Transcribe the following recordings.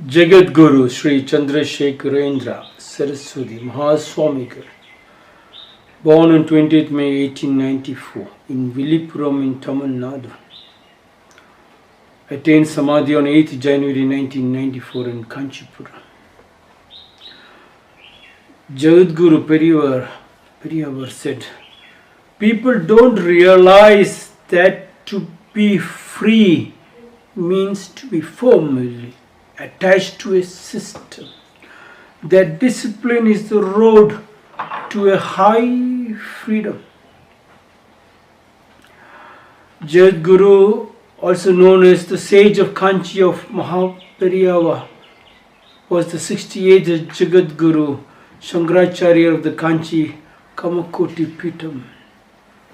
Jagadguru Sri Chandrasekharendra Saraswati Mahaswamigal, born on 20th May 1894 in Villipuram in Tamil Nadu, attained Samadhi on 8th January 1994 in Kanchipuram. Jagadguru Periyar said, people don't realize that to be free means to be firmly attached to a system. That discipline is the road to a high freedom. Jagadguru, also known as the sage of Kanchi of Mahaperiyava, was the 68th Jagadguru, Shankaracharya of the Kanchi Kamakoti Pitam.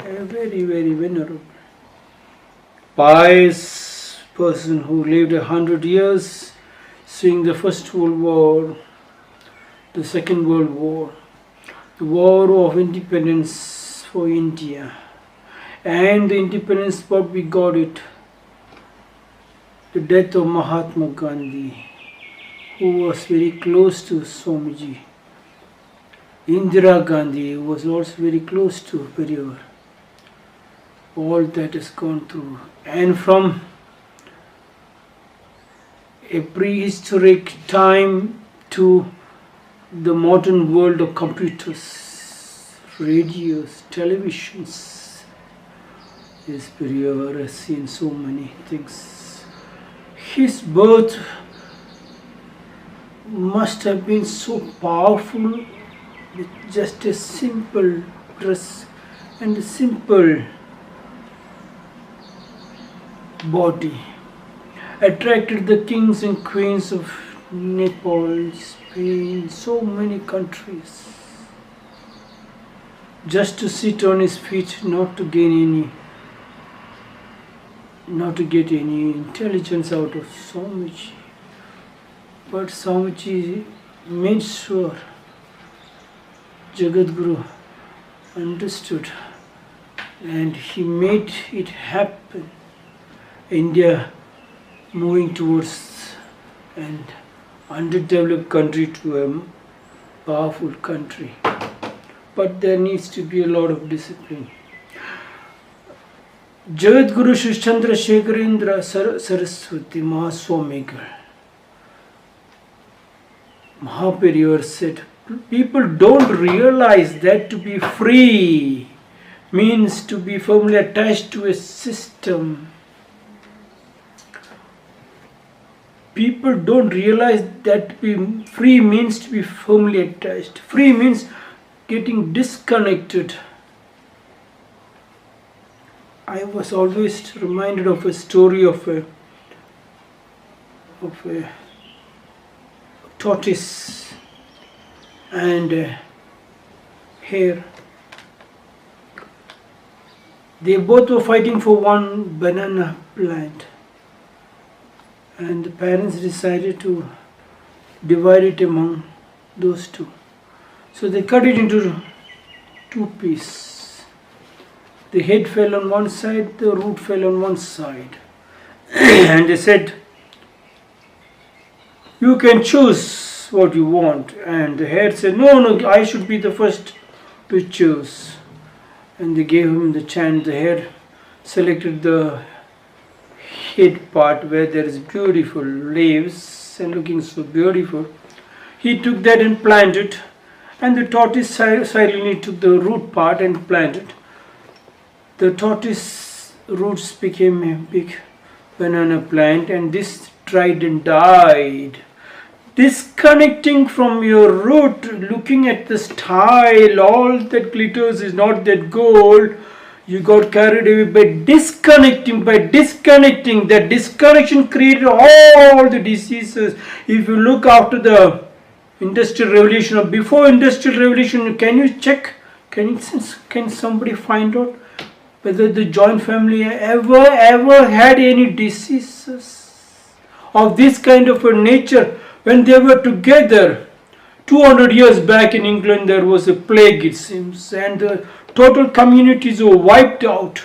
A very, very venerable, pious person who lived 100 years, seeing the First World War, the Second World War, the War of Independence for India, and the independence what we got it, the death of Mahatma Gandhi, who was very close to Swamiji, Indira Gandhi, who was also very close to Periyar. All that has gone through, and from a prehistoric time to the modern world of computers, radios, televisions, yes, Periyar has seen so many things. His birth must have been so powerful with just a simple dress and a simple body, attracted the kings and queens of Nepal, Spain, so many countries, just to sit on his feet, not to get any intelligence out of Swamiji. But Swamiji made sure Jagadguru understood, and he made it happen. India moving towards an underdeveloped country to a powerful country. But there needs to be a lot of discipline. Jagadguru Sri Chandrasekharendra Saraswati Mahaswamigal, Mahaperiyar said, people don't realize that to be free means to be firmly attached to a system. People don't realize that being free means to be firmly attached. Free means getting disconnected. I was always reminded of a story of a tortoise and a hare. They both were fighting for one banana plant, and the parents decided to divide it among those two. So they cut it into two pieces. The head fell on one side, the root fell on one side. And they said, you can choose what you want. And the hare said, no, I should be the first to choose. And they gave him the chance. The hare selected the head part where there is beautiful leaves and looking so beautiful. He took that and planted, and the tortoise silently took the root part and planted. The tortoise roots became a big banana plant, and this dried and died. Disconnecting from your root, looking at the style, all that glitters is not that gold. You got carried away by disconnecting. That disconnection created all the diseases. If you look after the Industrial Revolution or before Industrial Revolution, can you check? Can somebody find out whether the joint family ever had any diseases of this kind of a nature when they were together? 200 years back in England there was a plague, it seems, and the total communities were wiped out.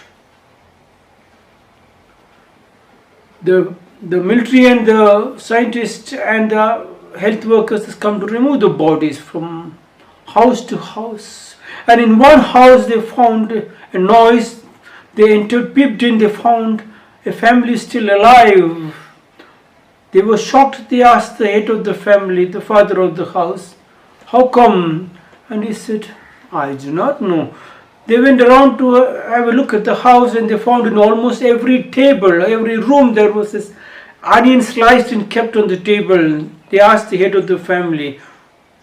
The the military and the scientists and the health workers has come to remove the bodies from house to house. And in one house they found a noise. They entered, peeped in, they found a family still alive. They were shocked. They asked the head of the family, the father of the house, how come? And he said, I do not know. They went around to have a look at the house, and they found in almost every table, every room, there was this onion sliced and kept on the table. They asked the head of the family,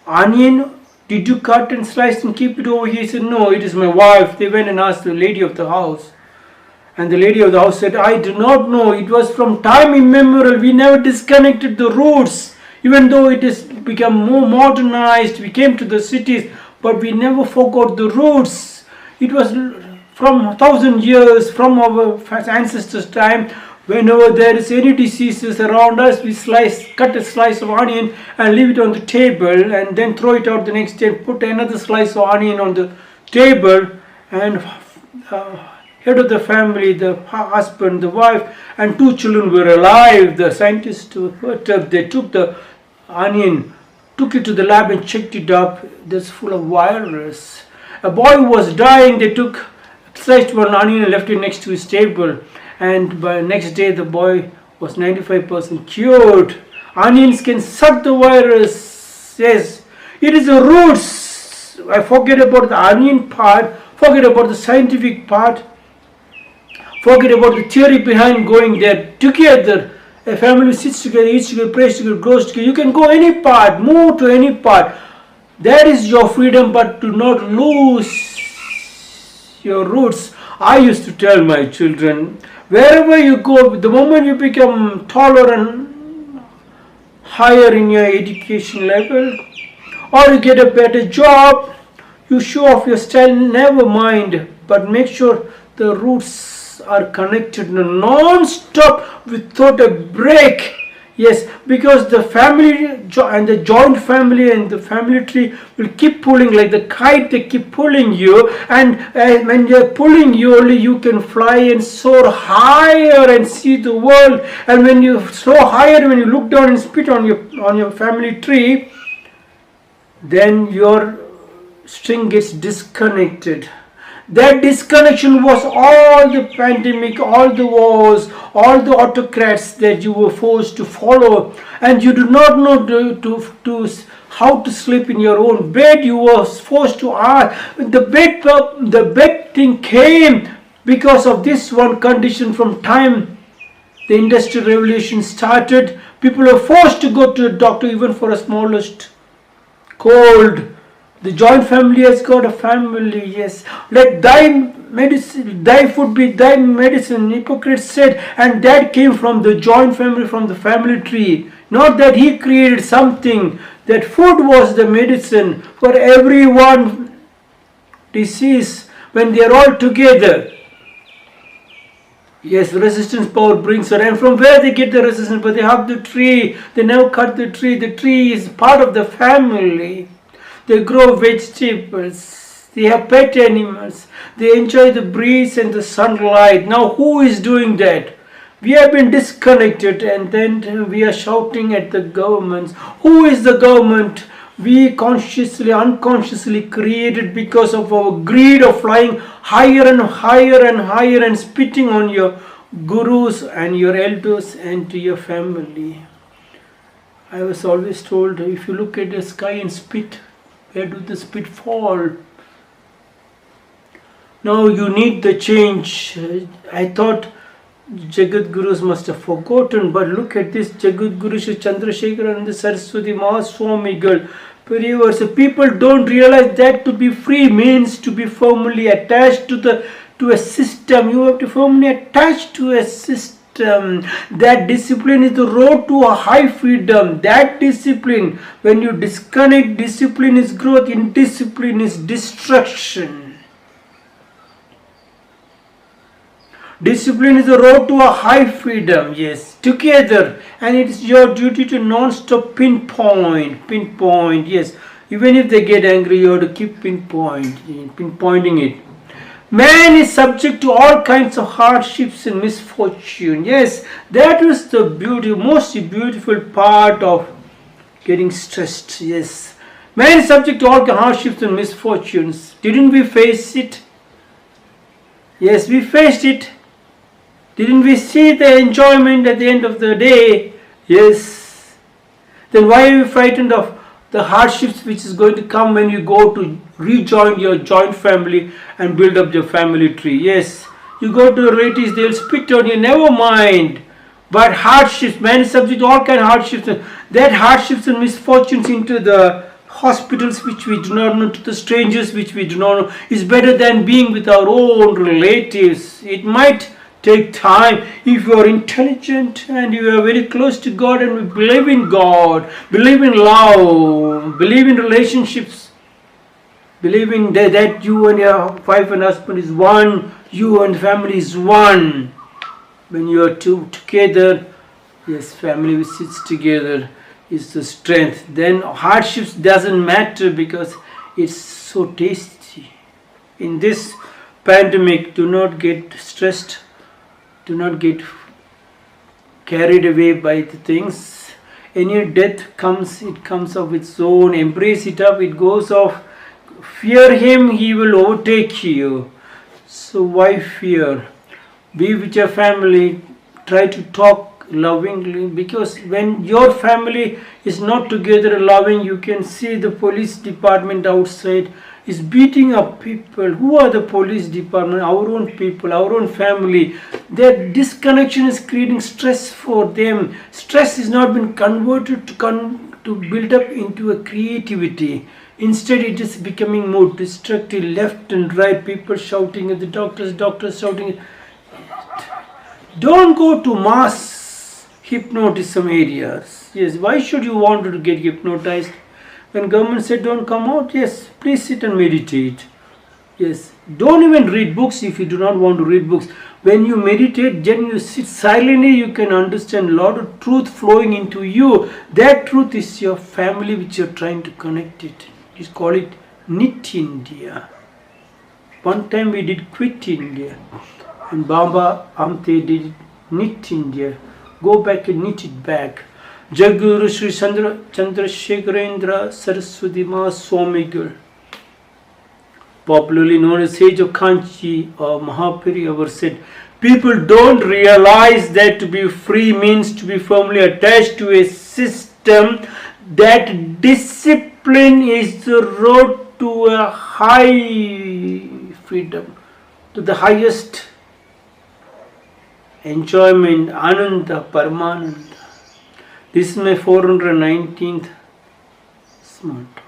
onion, did you cut and slice and keep it over here? He said, no, it is my wife. They went and asked the lady of the house. And the lady of the house said, I do not know. It was from time immemorial. We never disconnected the roots. Even though it has become more modernized, we came to the cities, but we never forgot the roots. It was from 1,000 years, from our ancestors' time. Whenever there is any diseases around us, we cut a slice of onion and leave it on the table, and then throw it out the next day and put another slice of onion on the table, and head of the family, the husband, the wife, and 2 children were alive. The scientists they took the onion, took it to the lab and checked it up. That's full of virus. A boy was dying. They sliced one onion and left it next to his table. And by next day the boy was 95% cured. Onions can suck the virus. Yes, it is the roots. I forget about the onion part, forget about the scientific part, forget about the theory behind going there. Together, a family sits together, eats together, prays together, grows together. You can go any part, move to any part. That is your freedom, but do not lose your roots. I used to tell my children, wherever you go, the moment you become taller and higher in your education level, or you get a better job, you show off your style, never mind, but make sure the roots are connected non-stop without a break. Yes, because the family and the joint family and the family tree will keep pulling like the kite. They keep pulling you, and when they're pulling you, only you can fly and soar higher and see the world. And when you soar higher, when you look down and spit on your family tree, then your string gets disconnected. That disconnection was all the pandemic, all the wars, all the autocrats that you were forced to follow, and you do not know how to sleep in your own bed. You were forced to ask. The bed thing came because of this one condition. From time the industrial revolution started, people were forced to go to a doctor even for a smallest cold. The joint family has got a family, yes. Let thy food be thy medicine, Hippocrates said, and that came from the joint family, from the family tree. Not that he created something, that food was the medicine for every one disease when they are all together. Yes, resistance power brings her. And from where they get the resistance? But they hug the tree, they never cut the tree. The tree is part of the family. They grow vegetables, they have pet animals, they enjoy the breeze and the sunlight. Now who is doing that? We have been disconnected, and then we are shouting at the governments. Who is the government? We consciously, unconsciously created because of our greed of flying higher and higher and higher and spitting on your gurus and your elders and to your family. I was always told, if you look at the sky and spit, where do the spit fall? Now you need the change. I thought Jagadgurus must have forgotten, but look at this. Jagadguru Shri Chandrasekharendra Saraswati Mahaswamigal. So people don't realize that to be free means to be firmly attached to a system. You have to firmly attach to a system. That discipline is the road to a high freedom. That discipline, when you disconnect, discipline is growth, indiscipline is destruction. Discipline is the road to a high freedom, yes, together. And it's your duty to non-stop pinpoint, yes. Even if they get angry, you have to keep pinpointing it. Man is subject to all kinds of hardships and misfortune. Yes, that was the most beautiful part of getting stressed. Yes, man is subject to all hardships and misfortunes. Didn't we face it? Yes, we faced it. Didn't we see the enjoyment at the end of the day? Yes. Then why are you frightened of the hardships which is going to come when you go to rejoin your joint family and build up your family tree? Yes, you go to relatives, they'll spit on you, never mind. But hardships, man is subject to all kind of hardships. That hardships and misfortunes into the hospitals which we do not know, to the strangers which we do not know, is better than being with our own relatives. It might take time. If you are intelligent and you are very close to God and we believe in God, believe in love, believe in relationships, believe in that you and your wife and husband is one, you and family is one. When you are two together, yes, family sits together is the strength. Then hardships doesn't matter because it's so tasty. In this pandemic, do not get stressed. Do not get carried away by the things. Any death comes, it comes of its own. Embrace it up, it goes off. Fear him, he will overtake you. So why fear? Be with your family. Try to talk lovingly, because when your family is not together loving, you can see the police department outside is beating up people. Who are the police department? Our own people, our own family. That disconnection is creating stress for them. Stress has not been converted to build up into a creativity. Instead, it is becoming more destructive. Left and right, people shouting at the doctors shouting. Don't go to mass hypnotism areas. Yes, why should you want to get hypnotized? When government said don't come out, yes, please sit and meditate. Yes, don't even read books if you do not want to read books. When you meditate, then you sit silently, you can understand a lot of truth flowing into you. That truth is your family which you are trying to connect it. You call it Knit India. One time we did Quit India. And Baba Amte did Knit India. Go back and knit it back. Jagadguru Sri Chandrasekharendra Saraswati Mahaswamigal, popularly known as Sage of Kanchi or Mahapiri, said, people don't realize that to be free means to be firmly attached to a system, that discipline is the road to a high freedom, to the highest enjoyment, Ananda, Paramananda. This is my 419th month.